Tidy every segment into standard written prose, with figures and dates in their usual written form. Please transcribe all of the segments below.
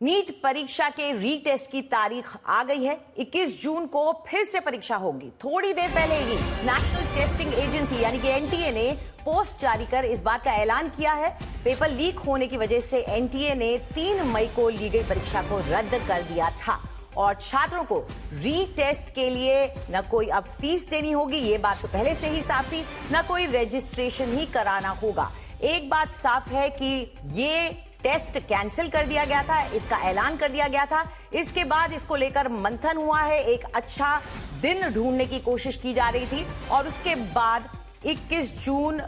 NEET परीक्षा के retest की तारीख आ गई है। 21 जून को फिर से परीक्षा होगी। थोड़ी देर पहले ही नेशनल टेस्टिंग एजेंसी यानी कि एनटीए ने पोस्ट जारी कर इस बात का ऐलान किया है। पेपर लीक होने की वजह से एनटीए ने 3 मई को ली गई परीक्षा को रद्द कर दिया था और छात्रों को रीटेस्ट के लिए न कोई अब फीस देनी होगी, ये बात तो पहले से ही साफ थी, न कोई रजिस्ट्रेशन ही कराना होगा। एक बात साफ है कि ये टेस्ट कैंसिल कर दिया गया था, इसका ऐलान कर दिया गया था। इसके बाद इसको लेकर मंथन हुआ है, एक अच्छा दिन ढूंढने की कोशिश की जा रही थी और उसके बाद 21 जून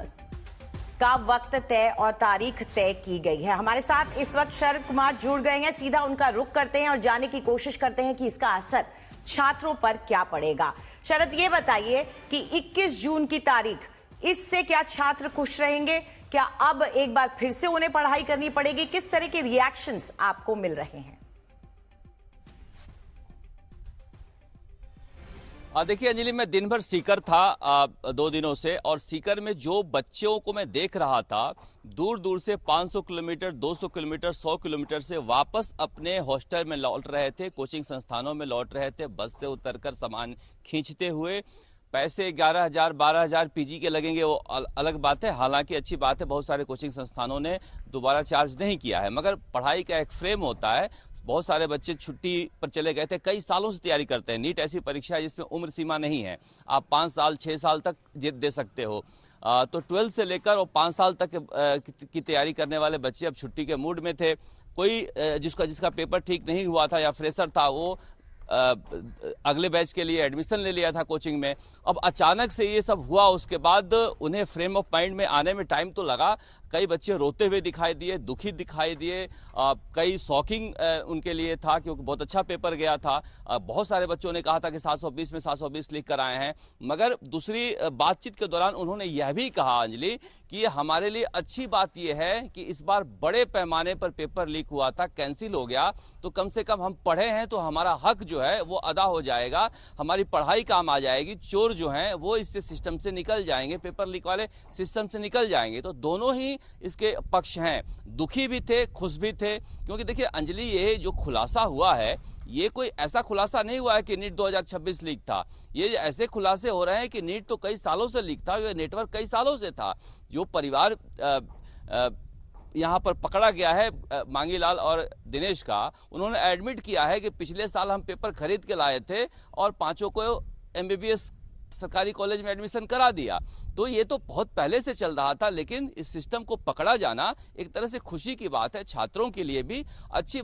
का वक्त तय और तारीख तय की गई है। हमारे साथ इस वक्त शरद कुमार जुड़ गए हैं, सीधा उनका रुख करते हैं और जानने की कोशिश करते हैं कि इसका असर छात्रों पर क्या पड़ेगा। शरद, ये बताइए कि 21 जून की तारीख, इससे क्या छात्र खुश रहेंगे? क्या अब एक बार फिर से उन्हें पढ़ाई करनी पड़ेगी? किस तरह के रिएक्शंस आपको मिल रहे हैं? देखिए अंजलि, मैं दिन भर सीकर था 2 दिनों से, और सीकर में जो बच्चों को मैं देख रहा था, दूर दूर से 500 किलोमीटर, 200 किलोमीटर, 100 किलोमीटर से वापस अपने हॉस्टल में लौट रहे थे, कोचिंग संस्थानों में लौट रहे थे, बस से उतरकर सामान खींचते हुए। पैसे 11,000 12,000 पीजी के लगेंगे, वो अलग बात है। हालांकि अच्छी बात है, बहुत सारे कोचिंग संस्थानों ने दोबारा चार्ज नहीं किया है, मगर पढ़ाई का एक फ्रेम होता है। बहुत सारे बच्चे छुट्टी पर चले गए थे, कई सालों से तैयारी करते हैं। नीट ऐसी परीक्षा है जिसमें उम्र सीमा नहीं है, आप 5 साल 6 साल तक दे सकते हो। तो 12 से लेकर और 5 साल तक की तैयारी करने वाले बच्चे अब छुट्टी के मूड में थे। कोई जिसका पेपर ठीक नहीं हुआ था या फ्रेशर था, वो अगले बैच के लिए एडमिशन ले लिया था कोचिंग में। अब अचानक से ये सब हुआ, उसके बाद उन्हें फ्रेम ऑफ माइंड में आने में टाइम तो लगा। कई बच्चे रोते हुए दिखाई दिए, दुखी दिखाई दिए, कई शॉकिंग उनके लिए था क्योंकि बहुत अच्छा पेपर गया था। बहुत सारे बच्चों ने कहा था कि 720 में 720 लिख कर आए हैं। मगर दूसरी बातचीत के दौरान उन्होंने यह भी कहा अंजलि कि हमारे लिए अच्छी बात यह है कि इस बार बड़े पैमाने पर पेपर लीक हुआ था, कैंसिल हो गया, तो कम से कम हम पढ़े हैं तो हमारा हक जो है वो अदा हो जाएगा, हमारी पढ़ाई काम आ जाएगी। चोर जो हैं वो इससे सिस्टम से निकल जाएंगे, पेपर लीक वाले सिस्टम से निकल जाएंगे। तो दोनों ही इसके पक्ष हैं, दुखी भी थे, खुश भी थे। क्योंकि देखिए अंजलि, ये जो खुलासा हुआ है, ये कोई ऐसा खुलासा नहीं हुआ है कि नीट 2026 लीक था। ये ऐसे खुलासे हो रहे हैं कि नीट तो कई सालों से लीक था, ये नेटवर्क कई सालों से था। जो परिवार यहाँ पर पकड़ा गया है, मांगीलाल और दिनेश का, उन्होंने एडमिट किया है कि पिछले साल हम पेपर खरीद के लाए थे और 5 को MBBS सरकारी कॉलेज में एडमिशन करा दिया। तो ये तो बहुत पहले से चल रहा था, लेकिन इस सिस्टम को पकड़ा जाना एक तरह से खुशी की बात है, छात्रों के लिए भी अच्छी